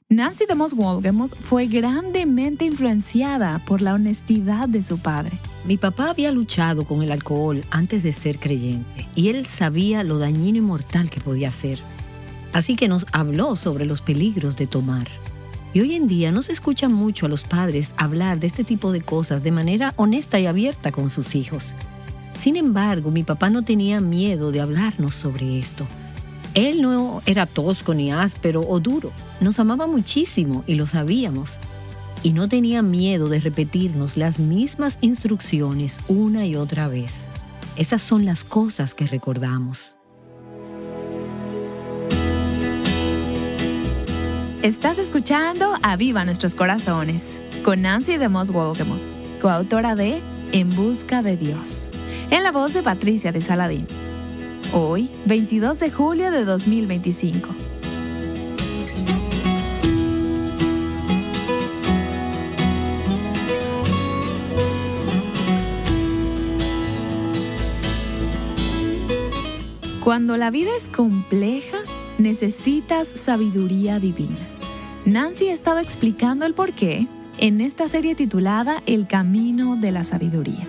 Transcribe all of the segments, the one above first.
Nancy DeMoss Wolgemuth fue grandemente influenciada por la honestidad de su padre. Mi papá había luchado con el alcohol antes de ser creyente y él sabía lo dañino y mortal que podía ser. Así que nos habló sobre los peligros de tomar. Y hoy en día no se escucha mucho a los padres hablar de este tipo de cosas de manera honesta y abierta con sus hijos. Sin embargo, mi papá no tenía miedo de hablarnos sobre esto. Él no era tosco ni áspero o duro. Nos amaba muchísimo y lo sabíamos. Y no tenía miedo de repetirnos las mismas instrucciones una y otra vez. Esas son las cosas que recordamos. Estás escuchando Aviva Nuestros Corazones con Nancy DeMoss Wolgemuth, coautora de En Busca de Dios, en la voz de Patricia de Saladín. Hoy, 22 de julio de 2025. Cuando la vida es compleja, necesitas sabiduría divina. Nancy ha estado explicando el porqué en esta serie titulada El Camino de la Sabiduría.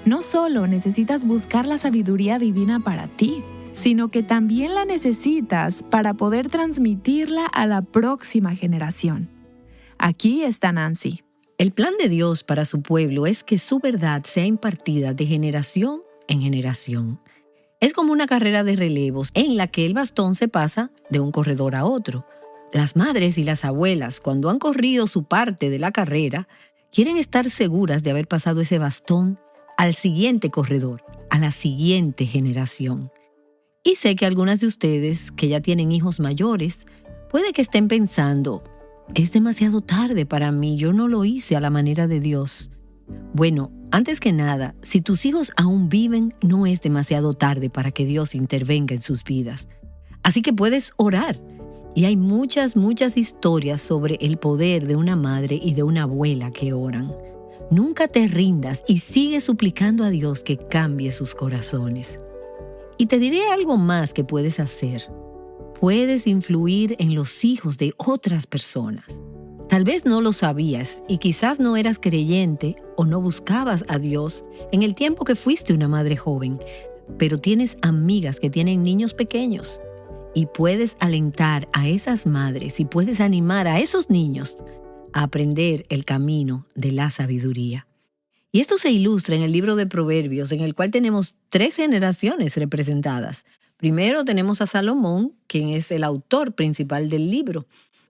No solo necesitas buscar la sabiduría divina para ti, sino que también la necesitas para poder transmitirla a la próxima generación. Aquí está Nancy. El plan de Dios para su pueblo es que su verdad sea impartida de generación en generación. Es como una carrera de relevos en la que el bastón se pasa de un corredor a otro. Las madres y las abuelas, cuando han corrido su parte de la carrera, quieren estar seguras de haber pasado ese bastón al siguiente corredor, a la siguiente generación. Y sé que algunas de ustedes que ya tienen hijos mayores, puede que estén pensando, es demasiado tarde para mí, yo no lo hice a la manera de Dios. Bueno, antes que nada, si tus hijos aún viven, no es demasiado tarde para que Dios intervenga en sus vidas. Así que puedes orar. Y hay muchas historias sobre el poder de una madre y de una abuela que oran. Nunca te rindas y sigue suplicando a Dios que cambie sus corazones. Y te diré algo más que puedes hacer. Puedes influir en los hijos de otras personas. Tal vez no lo sabías y quizás no eras creyente o no buscabas a Dios en el tiempo que fuiste una madre joven, pero tienes amigas que tienen niños pequeños y puedes alentar a esas madres y puedes animar a esos niños a aprender el camino de la sabiduría. Y esto se ilustra en el libro de Proverbios, en el cual tenemos 3 generaciones representadas. Primero tenemos a Salomón, quien es el autor principal del libro,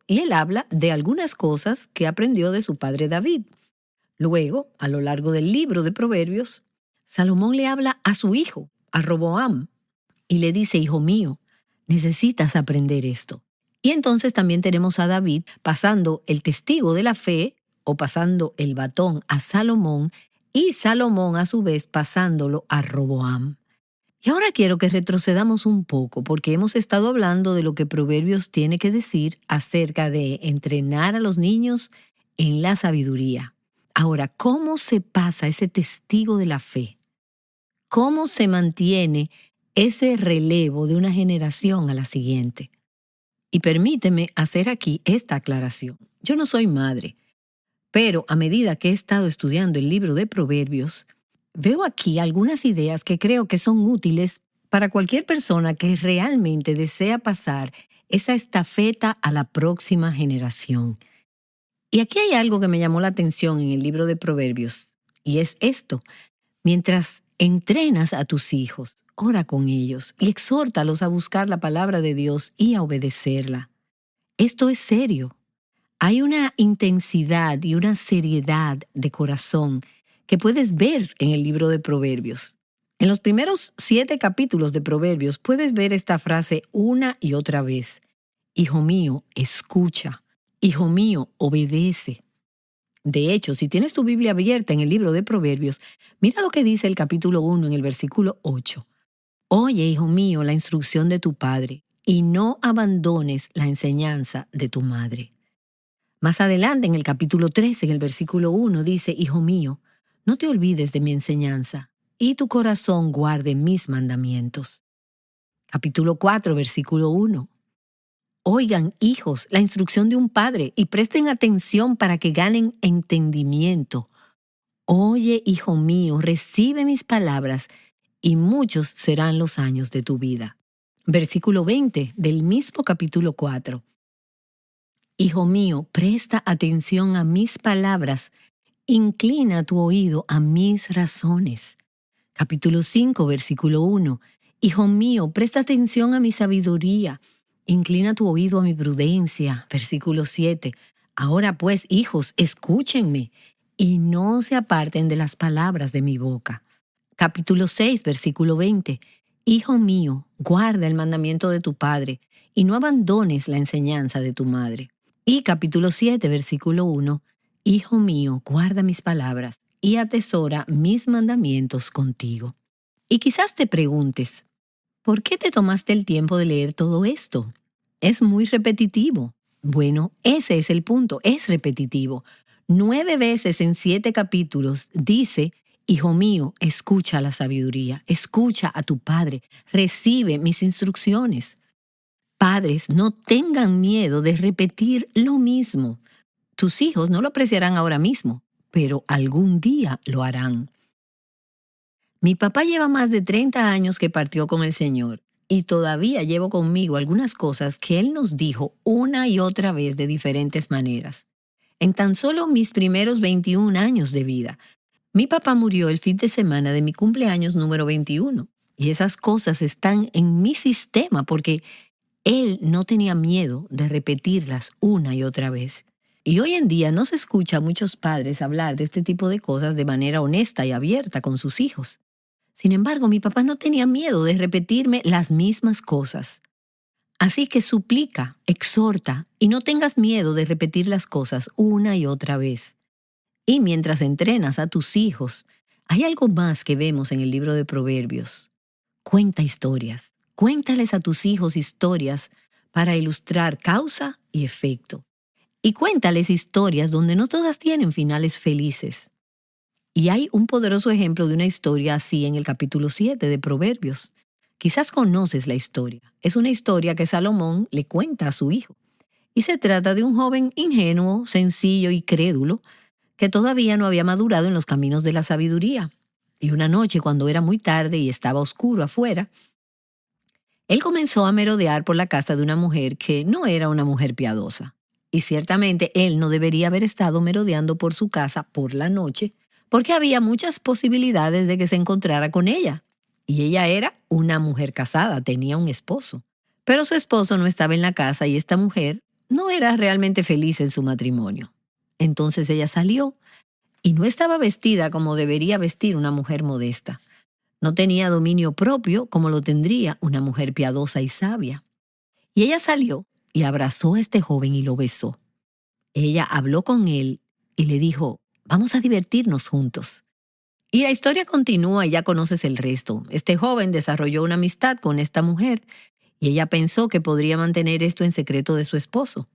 y él habla de algunas cosas que aprendió de su padre David. Luego, a lo largo del libro de Proverbios, Salomón le habla a su hijo, a Roboam, y le dice, hijo mío, necesitas aprender esto. Y entonces también tenemos a David pasando el testigo de la fe o pasando el batón a Salomón y Salomón a su vez pasándolo a Roboam. Y ahora quiero que retrocedamos un poco porque hemos estado hablando de lo que Proverbios tiene que decir acerca de entrenar a los niños en la sabiduría. Ahora, ¿cómo se pasa ese testigo de la fe? ¿Cómo se mantiene ese relevo de una generación a la siguiente? Y permíteme hacer aquí esta aclaración. Yo no soy madre, pero a medida que he estado estudiando el libro de Proverbios, veo aquí algunas ideas que creo que son útiles para cualquier persona que realmente desea pasar esa estafeta a la próxima generación. Y aquí hay algo que me llamó la atención en el libro de Proverbios, y es esto. Mientras entrenas a tus hijos, ora con ellos y exhórtalos a buscar la palabra de Dios y a obedecerla. Esto es serio. Hay una intensidad y una seriedad de corazón que puedes ver en el libro de Proverbios. En los primeros 7 capítulos de Proverbios puedes ver esta frase una y otra vez. Hijo mío, escucha. Hijo mío, obedece. De hecho, si tienes tu Biblia abierta en el libro de Proverbios, mira lo que dice el capítulo 1 en el versículo 8. Oye, hijo mío, la instrucción de tu padre, y no abandones la enseñanza de tu madre. Más adelante, en el capítulo 13, en el versículo 1, dice, hijo mío, no te olvides de mi enseñanza, y tu corazón guarde mis mandamientos. Capítulo 4, versículo 1. Oigan, hijos, la instrucción de un padre y presten atención para que ganen entendimiento. Oye, hijo mío, recibe mis palabras y muchos serán los años de tu vida. Versículo 20 del mismo capítulo 4. Hijo mío, presta atención a mis palabras, inclina tu oído a mis razones. Capítulo 5, versículo 1. Hijo mío, presta atención a mi sabiduría, inclina tu oído a mi prudencia. Versículo 7. Ahora pues, hijos, escúchenme y no se aparten de las palabras de mi boca. Capítulo 6, versículo 20. Hijo mío, guarda el mandamiento de tu padre y no abandones la enseñanza de tu madre. Y capítulo 7, versículo 1. Hijo mío, guarda mis palabras y atesora mis mandamientos contigo. Y quizás te preguntes, ¿por qué te tomaste el tiempo de leer todo esto? Es muy repetitivo. Bueno, ese es el punto, es repetitivo. 9 veces en 7 capítulos dice: Hijo mío, escucha la sabiduría, escucha a tu padre, recibe mis instrucciones. Padres, no tengan miedo de repetir lo mismo. Tus hijos no lo apreciarán ahora mismo, pero algún día lo harán. Mi papá lleva más de 30 años que partió con el Señor y todavía llevo conmigo algunas cosas que Él nos dijo una y otra vez de diferentes maneras. En tan solo mis primeros 21 años de vida, mi papá murió el fin de semana de mi cumpleaños número 21 y esas cosas están en mi sistema porque Él no tenía miedo de repetirlas una y otra vez. Y hoy en día no se escucha a muchos padres hablar de este tipo de cosas de manera honesta y abierta con sus hijos. Sin embargo, mi papá no tenía miedo de repetirme las mismas cosas. Así que suplica, exhorta y no tengas miedo de repetir las cosas una y otra vez. Y mientras entrenas a tus hijos, hay algo más que vemos en el libro de Proverbios. Cuenta historias. Cuéntales a tus hijos historias para ilustrar causa y efecto. Y cuéntales historias donde no todas tienen finales felices. Y hay un poderoso ejemplo de una historia así en el capítulo 7 de Proverbios. Quizás conoces la historia. Es una historia que Salomón le cuenta a su hijo. Y se trata de un joven ingenuo, sencillo y crédulo que todavía no había madurado en los caminos de la sabiduría. Y una noche, cuando era muy tarde y estaba oscuro afuera, él comenzó a merodear por la casa de una mujer que no era una mujer piadosa. Y ciertamente él no debería haber estado merodeando por su casa por la noche, porque había muchas posibilidades de que se encontrara con ella. Y ella era una mujer casada, tenía un esposo. Pero su esposo no estaba en la casa y esta mujer no era realmente feliz en su matrimonio. Entonces ella salió y no estaba vestida como debería vestir una mujer modesta. No tenía dominio propio como lo tendría una mujer piadosa y sabia. Y ella salió y abrazó a este joven y lo besó. Ella habló con él y le dijo: vamos a divertirnos juntos. Y la historia continúa y ya conoces el resto. Este joven desarrolló una amistad con esta mujer y ella pensó que podría mantener esto en secreto de su esposo.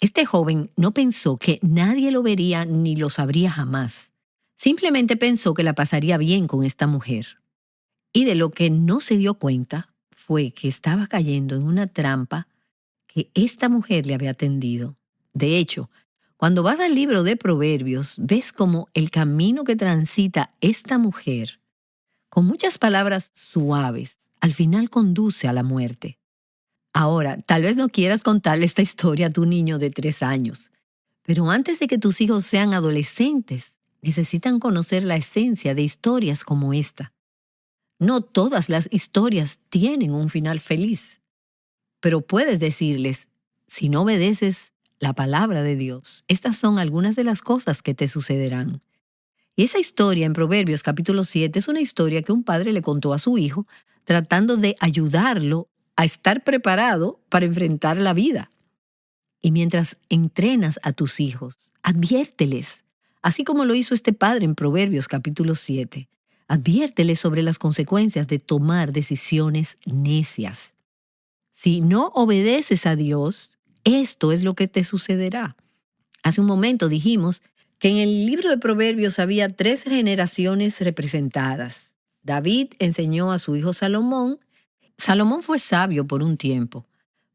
Este joven no pensó que nadie lo vería ni lo sabría jamás. Simplemente pensó que la pasaría bien con esta mujer. Y de lo que no se dio cuenta fue que estaba cayendo en una trampa que esta mujer le había tendido. De hecho, cuando vas al libro de Proverbios, ves como el camino que transita esta mujer, con muchas palabras suaves, al final conduce a la muerte. Ahora, tal vez no quieras contarle esta historia a tu niño de 3 años, pero antes de que tus hijos sean adolescentes, necesitan conocer la esencia de historias como esta. No todas las historias tienen un final feliz, pero puedes decirles: si no obedeces la palabra de Dios, estas son algunas de las cosas que te sucederán. Y esa historia en Proverbios capítulo 7 es una historia que un padre le contó a su hijo, tratando de ayudarlo a estar preparado para enfrentar la vida. Y mientras entrenas a tus hijos, adviérteles, así como lo hizo este padre en Proverbios capítulo 7. Adviérteles sobre las consecuencias de tomar decisiones necias. Si no obedeces a Dios, esto es lo que te sucederá. Hace un momento dijimos que en el libro de Proverbios había 3 generaciones representadas. David enseñó a su hijo Salomón. Salomón fue sabio por un tiempo,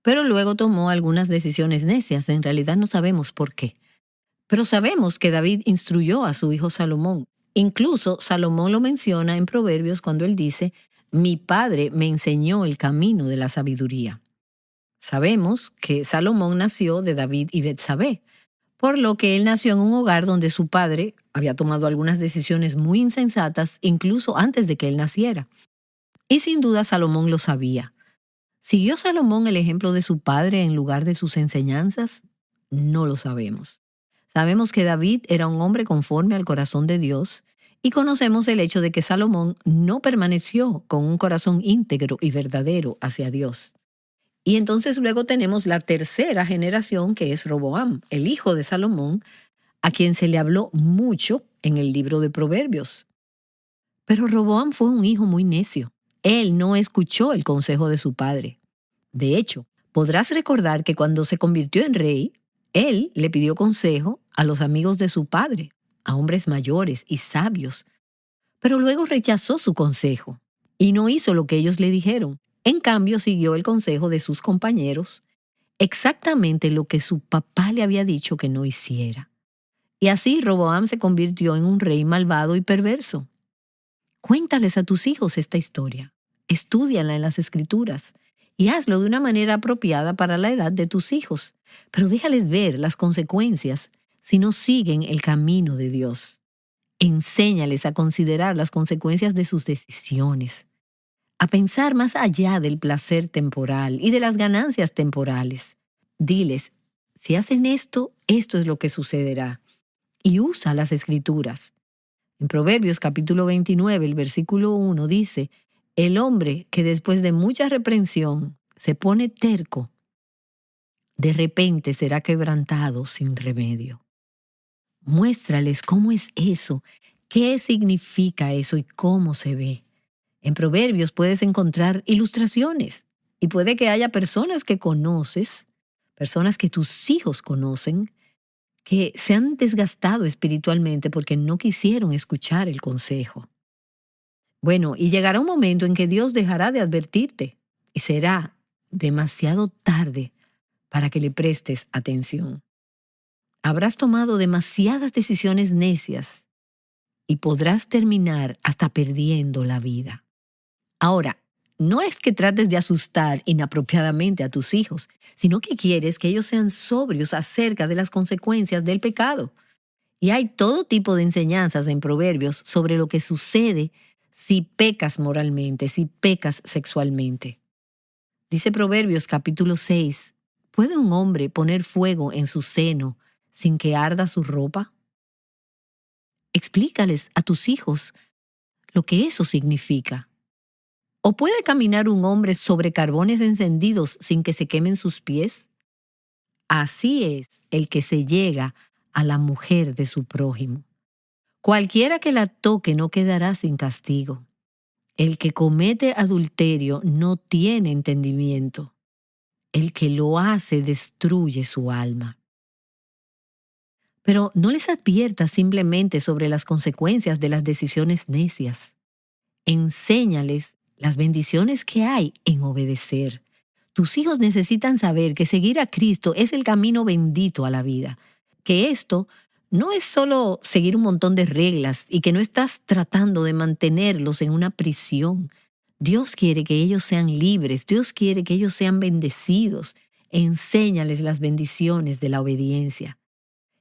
pero luego tomó algunas decisiones necias. En realidad no sabemos por qué. Pero sabemos que David instruyó a su hijo Salomón. Incluso Salomón lo menciona en Proverbios cuando él dice: mi padre me enseñó el camino de la sabiduría. Sabemos que Salomón nació de David y Betsabé, por lo que él nació en un hogar donde su padre había tomado algunas decisiones muy insensatas incluso antes de que él naciera. Y sin duda Salomón lo sabía. ¿Siguió Salomón el ejemplo de su padre en lugar de sus enseñanzas? No lo sabemos. Sabemos que David era un hombre conforme al corazón de Dios y conocemos el hecho de que Salomón no permaneció con un corazón íntegro y verdadero hacia Dios. Y entonces luego tenemos la tercera generación, que es Roboam, el hijo de Salomón, a quien se le habló mucho en el libro de Proverbios. Pero Roboam fue un hijo muy necio. Él no escuchó el consejo de su padre. De hecho, podrás recordar que cuando se convirtió en rey, él le pidió consejo a los amigos de su padre, a hombres mayores y sabios, pero luego rechazó su consejo y no hizo lo que ellos le dijeron. En cambio, siguió el consejo de sus compañeros, exactamente lo que su papá le había dicho que no hiciera. Y así Roboam se convirtió en un rey malvado y perverso. Cuéntales a tus hijos esta historia, estúdiala en las Escrituras y hazlo de una manera apropiada para la edad de tus hijos, pero déjales ver las consecuencias si no siguen el camino de Dios. Enséñales a considerar las consecuencias de sus decisiones, a pensar más allá del placer temporal y de las ganancias temporales. Diles: si hacen esto, esto es lo que sucederá. Y usa las Escrituras. En Proverbios capítulo 29, el versículo 1 dice: el hombre que después de mucha reprensión se pone terco, de repente será quebrantado sin remedio. Muéstrales cómo es eso, qué significa eso y cómo se ve. En Proverbios puedes encontrar ilustraciones y puede que haya personas que conoces, personas que tus hijos conocen, que se han desgastado espiritualmente porque no quisieron escuchar el consejo. Bueno, y llegará un momento en que Dios dejará de advertirte y será demasiado tarde para que le prestes atención. Habrás tomado demasiadas decisiones necias y podrás terminar hasta perdiendo la vida. Ahora, no es que trates de asustar inapropiadamente a tus hijos, sino que quieres que ellos sean sobrios acerca de las consecuencias del pecado. Y hay todo tipo de enseñanzas en Proverbios sobre lo que sucede si pecas moralmente, si pecas sexualmente. Dice Proverbios capítulo 6, ¿puede un hombre poner fuego en su seno sin que arda su ropa? Explícales a tus hijos lo que eso significa. ¿O puede caminar un hombre sobre carbones encendidos sin que se quemen sus pies? Así es el que se llega a la mujer de su prójimo. Cualquiera que la toque no quedará sin castigo. El que comete adulterio no tiene entendimiento. El que lo hace destruye su alma. Pero no les adviertas simplemente sobre las consecuencias de las decisiones necias. Enséñales las bendiciones que hay en obedecer. Tus hijos necesitan saber que seguir a Cristo es el camino bendito a la vida, que esto no es solo seguir un montón de reglas y que no estás tratando de mantenerlos en una prisión. Dios quiere que ellos sean libres, Dios quiere que ellos sean bendecidos. Enséñales las bendiciones de la obediencia.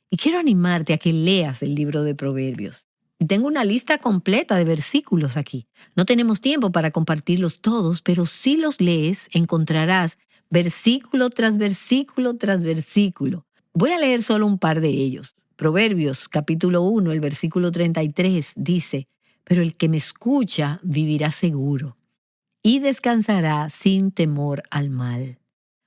Y quiero animarte a que leas el libro de Proverbios. Y tengo una lista completa de versículos aquí. No tenemos tiempo para compartirlos todos, pero si los lees, encontrarás versículo tras versículo tras versículo. Voy a leer solo un par de ellos. Proverbios capítulo 1, el versículo 33 dice: pero el que me escucha vivirá seguro y descansará sin temor al mal.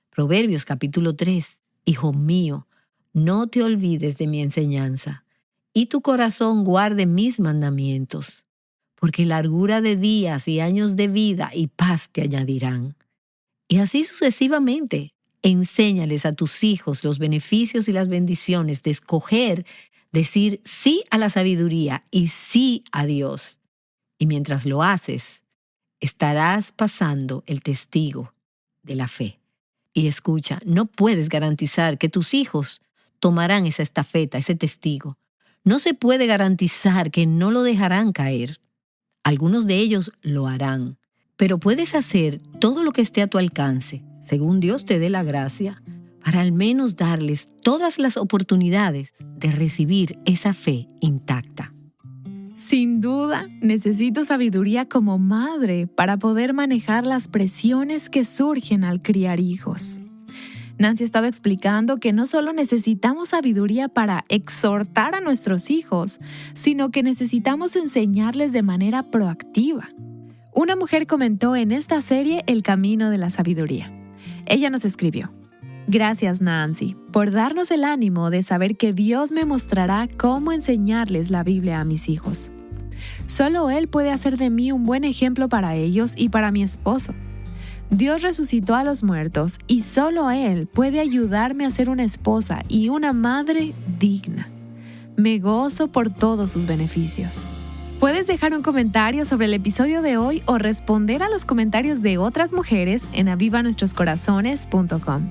Proverbios capítulo 3, hijo mío, no te olvides de mi enseñanza, y tu corazón guarde mis mandamientos, porque largura de días y años de vida y paz te añadirán. Y así sucesivamente, enséñales a tus hijos los beneficios y las bendiciones de escoger, decir sí a la sabiduría y sí a Dios. Y mientras lo haces, estarás pasando el testigo de la fe. y escucha, no puedes garantizar que tus hijos tomarán esa estafeta, ese testigo. No se puede garantizar que no lo dejarán caer. Algunos de ellos lo harán, pero puedes hacer todo lo que esté a tu alcance, según Dios te dé la gracia, para al menos darles todas las oportunidades de recibir esa fe intacta. Sin duda, necesito sabiduría como madre para poder manejar las presiones que surgen al criar hijos. Nancy ha estado explicando que no solo necesitamos sabiduría para exhortar a nuestros hijos, sino que necesitamos enseñarles de manera proactiva. Una mujer comentó en esta serie El camino de la sabiduría. Ella nos escribió: Gracias, Nancy, por darnos el ánimo de saber que Dios me mostrará cómo enseñarles la Biblia a mis hijos. Solo Él puede hacer de mí un buen ejemplo para ellos y para mi esposo. Dios resucitó a los muertos y solo Él puede ayudarme a ser una esposa y una madre digna. Me gozo por todos sus beneficios. Puedes dejar un comentario sobre el episodio de hoy o responder a los comentarios de otras mujeres en avivanuestroscorazones.com.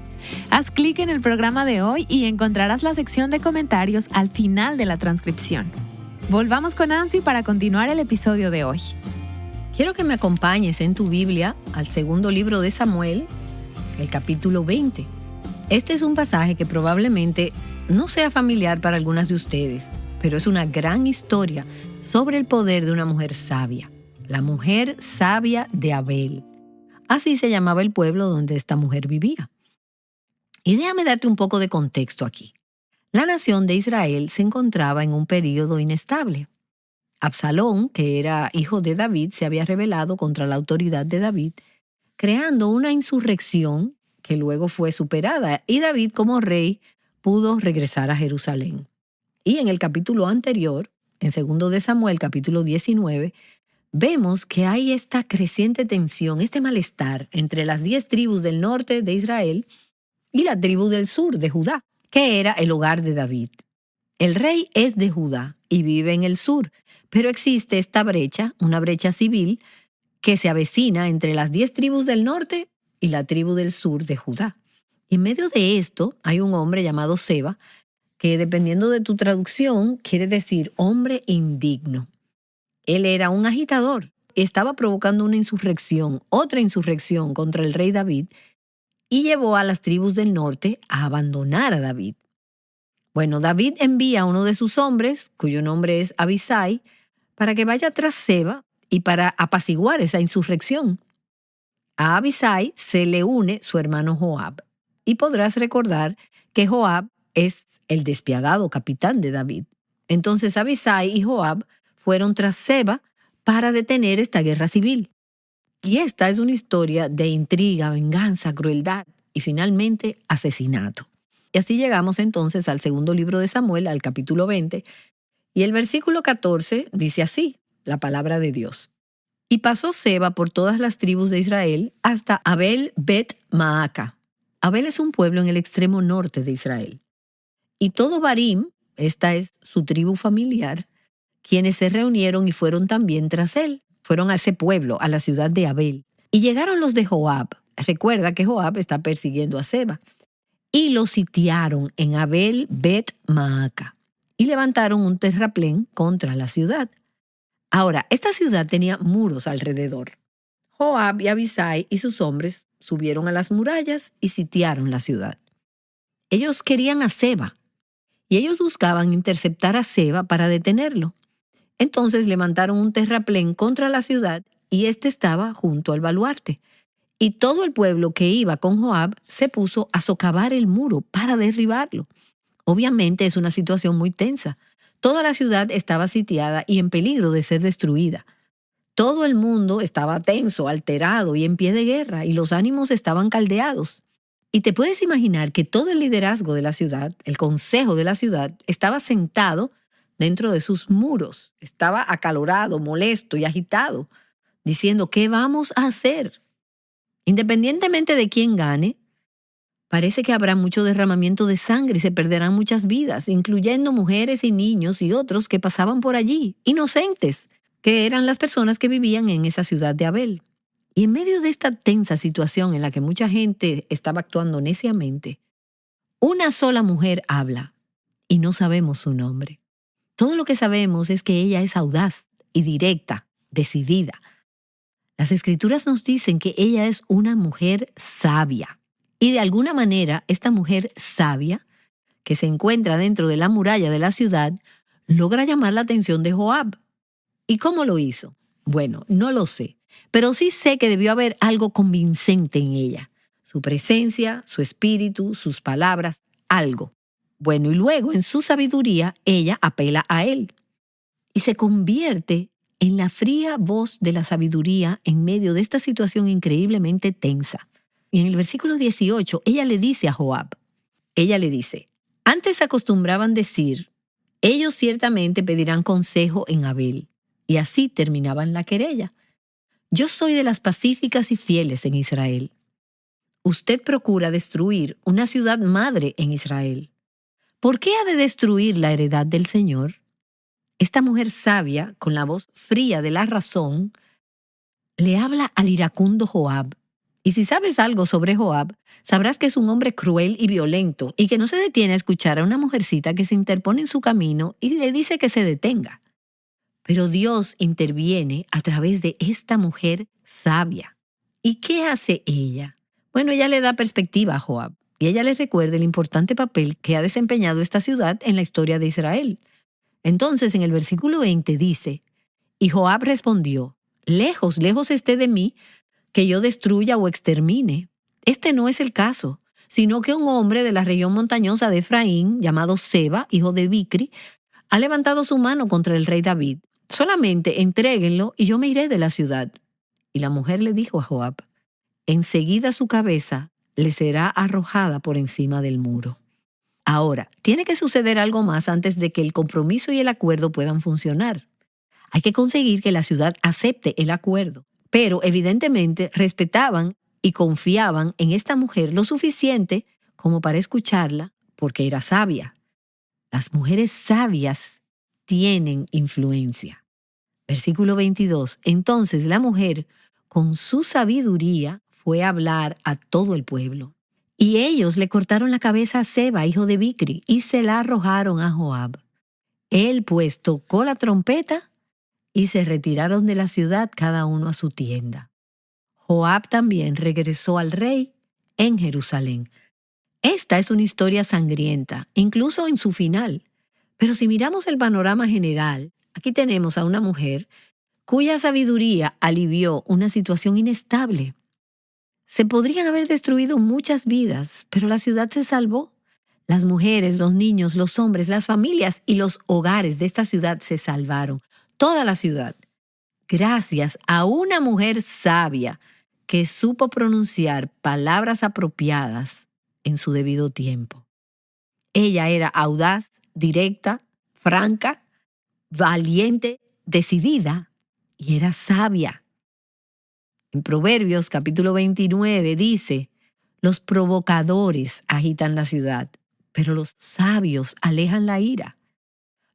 Haz clic en el programa de hoy y encontrarás la sección de comentarios al final de la transcripción. Volvamos con Nancy para continuar el episodio de hoy. Quiero que me acompañes en tu Biblia al segundo libro de Samuel, el capítulo 20. Este es un pasaje que probablemente no sea familiar para algunas de ustedes, pero es una gran historia sobre el poder de una mujer sabia, la mujer sabia de Abel. Así se llamaba el pueblo donde esta mujer vivía. Y déjame darte un poco de contexto aquí. La nación de Israel se encontraba en un período inestable. Absalón, que era hijo de David, se había rebelado contra la autoridad de David, creando una insurrección que luego fue superada, y David, como rey, pudo regresar a Jerusalén. Y en el capítulo anterior, en 2 de Samuel, capítulo 19, vemos que hay esta creciente tensión, este malestar entre las 10 tribus del norte de Israel y la tribu del sur de Judá, que era el hogar de David. El rey es de Judá y vive en el sur, pero existe esta brecha, una brecha civil, que se avecina entre las 10 tribus del norte y la tribu del sur de Judá. En medio de esto hay un hombre llamado Seba, que dependiendo de tu traducción quiere decir hombre indigno. Él era un agitador, estaba provocando una insurrección, otra insurrección contra el rey David, y llevó a las tribus del norte a abandonar a David. Bueno, David envía a uno de sus hombres, cuyo nombre es Abisai, para que vaya tras Seba y para apaciguar esa insurrección. A Abisai se le une su hermano Joab, y podrás recordar que Joab es el despiadado capitán de David. Entonces Abisai y Joab fueron tras Seba para detener esta guerra civil. Y esta es una historia de intriga, venganza, crueldad y finalmente asesinato. Y así llegamos entonces al segundo libro de Samuel, al capítulo 20, y el versículo 14 dice así, la palabra de Dios. Y pasó Seba por todas las tribus de Israel hasta Abel Bet Maaca. Abel es un pueblo en el extremo norte de Israel. Y todo Barim, esta es su tribu familiar, quienes se reunieron y fueron también tras él. Fueron a ese pueblo, a la ciudad de Abel. Y llegaron los de Joab. Recuerda que Joab está persiguiendo a Seba. Y lo sitiaron en Abel Bet Maaca. Y levantaron un terraplén contra la ciudad. Ahora, esta ciudad tenía muros alrededor. Joab y Abisai y sus hombres subieron a las murallas y sitiaron la ciudad. Ellos querían a Seba. Y ellos buscaban interceptar a Seba para detenerlo. Entonces levantaron un terraplén contra la ciudad y este estaba junto al baluarte. Y todo el pueblo que iba con Joab se puso a socavar el muro para derribarlo. Obviamente es una situación muy tensa. Toda la ciudad estaba sitiada y en peligro de ser destruida. Todo el mundo estaba tenso, alterado y en pie de guerra y los ánimos estaban caldeados. Y te puedes imaginar que todo el liderazgo de la ciudad, el consejo de la ciudad, estaba sentado dentro de sus muros. Estaba acalorado, molesto y agitado, diciendo, ¿qué vamos a hacer? Independientemente de quién gane, parece que habrá mucho derramamiento de sangre y se perderán muchas vidas, incluyendo mujeres y niños y otros que pasaban por allí, inocentes, que eran las personas que vivían en esa ciudad de Abel. Y en medio de esta tensa situación en la que mucha gente estaba actuando neciamente, una sola mujer habla y no sabemos su nombre. Todo lo que sabemos es que ella es audaz y directa, decidida. Las escrituras nos dicen que ella es una mujer sabia. Y de alguna manera, esta mujer sabia, que se encuentra dentro de la muralla de la ciudad, logra llamar la atención de Joab. ¿Y cómo lo hizo? Bueno, no lo sé, pero sí sé que debió haber algo convincente en ella. Su presencia, su espíritu, sus palabras, algo. Bueno, y luego, en su sabiduría, ella apela a él y se convierte en la fría voz de la sabiduría en medio de esta situación increíblemente tensa. Y en el versículo 18, ella le dice a Joab, ella le dice, antes acostumbraban decir, ellos ciertamente pedirán consejo en Abel. Y así terminaban la querella. Yo soy de las pacíficas y fieles en Israel. Usted procura destruir una ciudad madre en Israel. ¿Por qué ha de destruir la heredad del Señor? Esta mujer sabia, con la voz fría de la razón, le habla al iracundo Joab. Y si sabes algo sobre Joab, sabrás que es un hombre cruel y violento y que no se detiene a escuchar a una mujercita que se interpone en su camino y le dice que se detenga. Pero Dios interviene a través de esta mujer sabia. ¿Y qué hace ella? Bueno, ella le da perspectiva a Joab y ella le recuerda el importante papel que ha desempeñado esta ciudad en la historia de Israel. Entonces, en el versículo 20 dice, y Joab respondió, lejos, lejos esté de mí que yo destruya o extermine. Este no es el caso, sino que un hombre de la región montañosa de Efraín, llamado Seba, hijo de Bicri, ha levantado su mano contra el rey David. Solamente entréguenlo y yo me iré de la ciudad. Y la mujer le dijo a Joab, enseguida su cabeza le será arrojada por encima del muro. Ahora, tiene que suceder algo más antes de que el compromiso y el acuerdo puedan funcionar. Hay que conseguir que la ciudad acepte el acuerdo. Pero evidentemente respetaban y confiaban en esta mujer lo suficiente como para escucharla porque era sabia. Las mujeres sabias tienen influencia. Versículo 22. Entonces la mujer, con su sabiduría, fue a hablar a todo el pueblo. Y ellos le cortaron la cabeza a Seba, hijo de Bicri, y se la arrojaron a Joab. Él pues tocó la trompeta y se retiraron de la ciudad cada uno a su tienda. Joab también regresó al rey en Jerusalén. Esta es una historia sangrienta, incluso en su final. Pero si miramos el panorama general, aquí tenemos a una mujer cuya sabiduría alivió una situación inestable. Se podrían haber destruido muchas vidas, pero la ciudad se salvó. Las mujeres, los niños, los hombres, las familias y los hogares de esta ciudad se salvaron. Toda la ciudad. Gracias a una mujer sabia que supo pronunciar palabras apropiadas en su debido tiempo. Ella era audaz, directa, franca, valiente, decidida y era sabia. En Proverbios capítulo 29 dice, los provocadores agitan la ciudad, pero los sabios alejan la ira.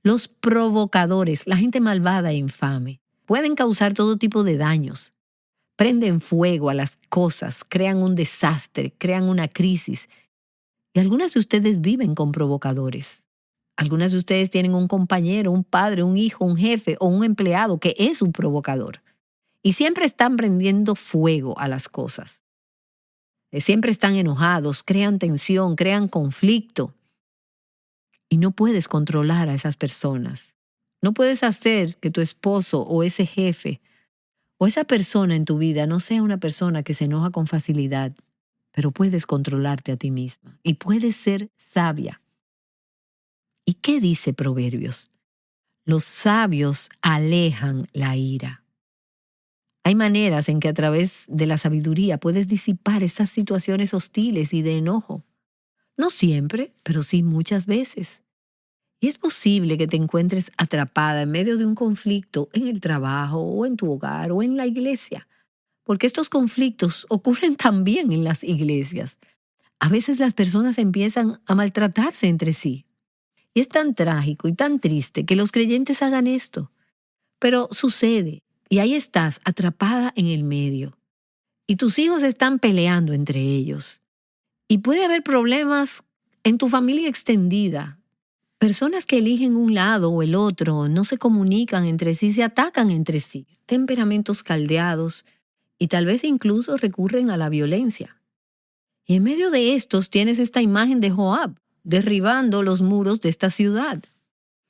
Los provocadores, la gente malvada e infame, pueden causar todo tipo de daños. Prenden fuego a las cosas, crean un desastre, crean una crisis. Y algunas de ustedes viven con provocadores. Algunas de ustedes tienen un compañero, un padre, un hijo, un jefe o un empleado que es un provocador. Y siempre están prendiendo fuego a las cosas. Siempre están enojados, crean tensión, crean conflicto. Y no puedes controlar a esas personas. No puedes hacer que tu esposo o ese jefe o esa persona en tu vida no sea una persona que se enoja con facilidad, pero puedes controlarte a ti misma y puedes ser sabia. ¿Y qué dice Proverbios? Los sabios alejan la ira. Hay maneras en que a través de la sabiduría puedes disipar esas situaciones hostiles y de enojo. No siempre, pero sí muchas veces. Y es posible que te encuentres atrapada en medio de un conflicto en el trabajo o en tu hogar o en la iglesia, porque estos conflictos ocurren también en las iglesias. A veces las personas empiezan a maltratarse entre sí. Y es tan trágico y tan triste que los creyentes hagan esto. Pero sucede, y ahí estás atrapada en el medio. y tus hijos están peleando entre ellos. Y puede haber problemas en tu familia extendida. Personas que eligen un lado o el otro, no se comunican entre sí, se atacan entre sí. Temperamentos caldeados y tal vez incluso recurren a la violencia. Y en medio de estos tienes esta imagen de Joab, derribando los muros de esta ciudad.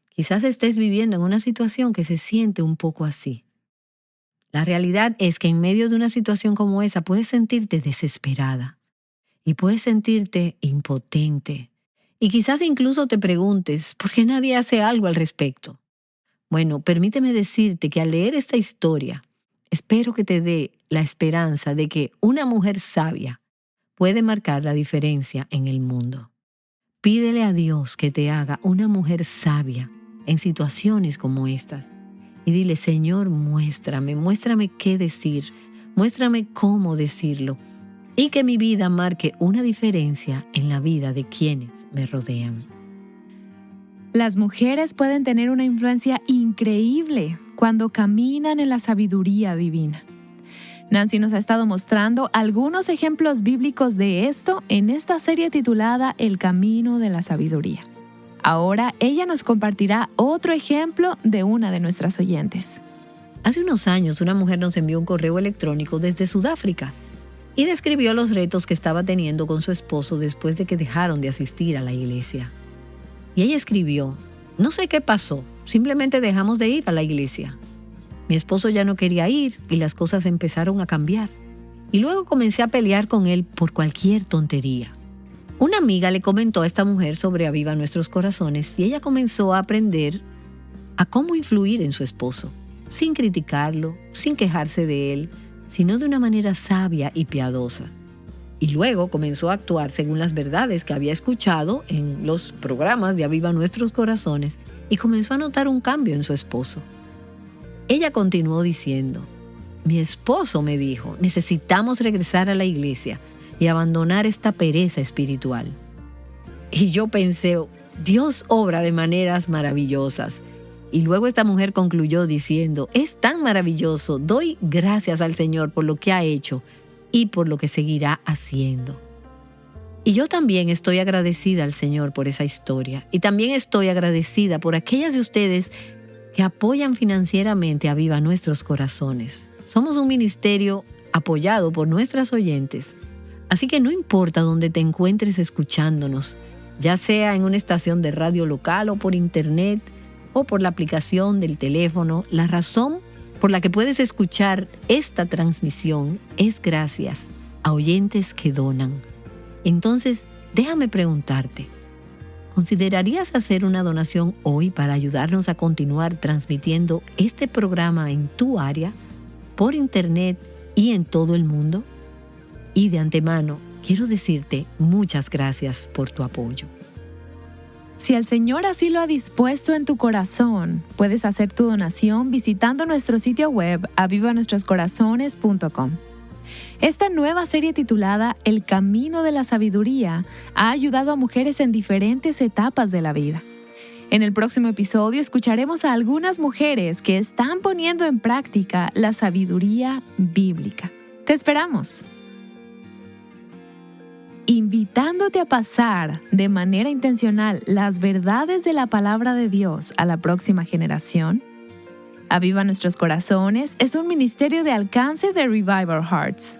Quizás estés viviendo en una situación que se siente un poco así. La realidad es que en medio de una situación como esa puedes sentirte desesperada y puedes sentirte impotente. Y quizás incluso te preguntes, ¿por qué nadie hace algo al respecto? Bueno, permíteme decirte que al leer esta historia, espero que te dé la esperanza de que una mujer sabia puede marcar la diferencia en el mundo. Pídele a Dios que te haga una mujer sabia en situaciones como estas. Y dile, Señor, muéstrame qué decir, muéstrame cómo decirlo. Y que mi vida marque una diferencia en la vida de quienes me rodean. Las mujeres pueden tener una influencia increíble cuando caminan en la sabiduría divina. Nancy nos ha estado mostrando algunos ejemplos bíblicos de esto en esta serie titulada El Camino de la Sabiduría. Ahora ella nos compartirá otro ejemplo de una de nuestras oyentes. Hace unos años una mujer nos envió un correo electrónico desde Sudáfrica y describió los retos que estaba teniendo con su esposo después de que dejaron de asistir a la iglesia. Y ella escribió, no sé qué pasó, simplemente dejamos de ir a la iglesia. Mi esposo ya no quería ir y las cosas empezaron a cambiar. Y luego comencé a pelear con él por cualquier tontería. Una amiga le comentó a esta mujer sobre Aviva Nuestros Corazones y ella comenzó a aprender a cómo influir en su esposo, sin criticarlo, sin quejarse de él, sino de una manera sabia y piadosa. Y luego comenzó a actuar según las verdades que había escuchado en los programas de Aviva Nuestros Corazones y comenzó a notar un cambio en su esposo. Ella continuó diciendo, mi esposo me dijo, necesitamos regresar a la iglesia y abandonar esta pereza espiritual. Y yo pensé, Dios obra de maneras maravillosas. Y luego esta mujer concluyó diciendo, es tan maravilloso, doy gracias al Señor por lo que ha hecho y por lo que seguirá haciendo. Y yo también estoy agradecida al Señor por esa historia. Y también estoy agradecida por aquellas de ustedes que apoyan financieramente a Aviva Nuestros Corazones. Somos un ministerio apoyado por nuestras oyentes. Así que no importa dónde te encuentres escuchándonos, ya sea en una estación de radio local o por internet, o por la aplicación del teléfono, la razón por la que puedes escuchar esta transmisión es gracias a oyentes que donan. Entonces, déjame preguntarte, ¿considerarías hacer una donación hoy para ayudarnos a continuar transmitiendo este programa en tu área, por internet y en todo el mundo? Y de antemano, quiero decirte muchas gracias por tu apoyo. Si el Señor así lo ha dispuesto en tu corazón, puedes hacer tu donación visitando nuestro sitio web avivanuestroscorazones.com. Esta nueva serie titulada El Camino de la Sabiduría ha ayudado a mujeres en diferentes etapas de la vida. En el próximo episodio escucharemos a algunas mujeres que están poniendo en práctica la sabiduría bíblica. ¡Te esperamos! Invitándote a pasar de manera intencional las verdades de la palabra de Dios a la próxima generación. Aviva Nuestros Corazones es un ministerio de alcance de Revive Our Hearts.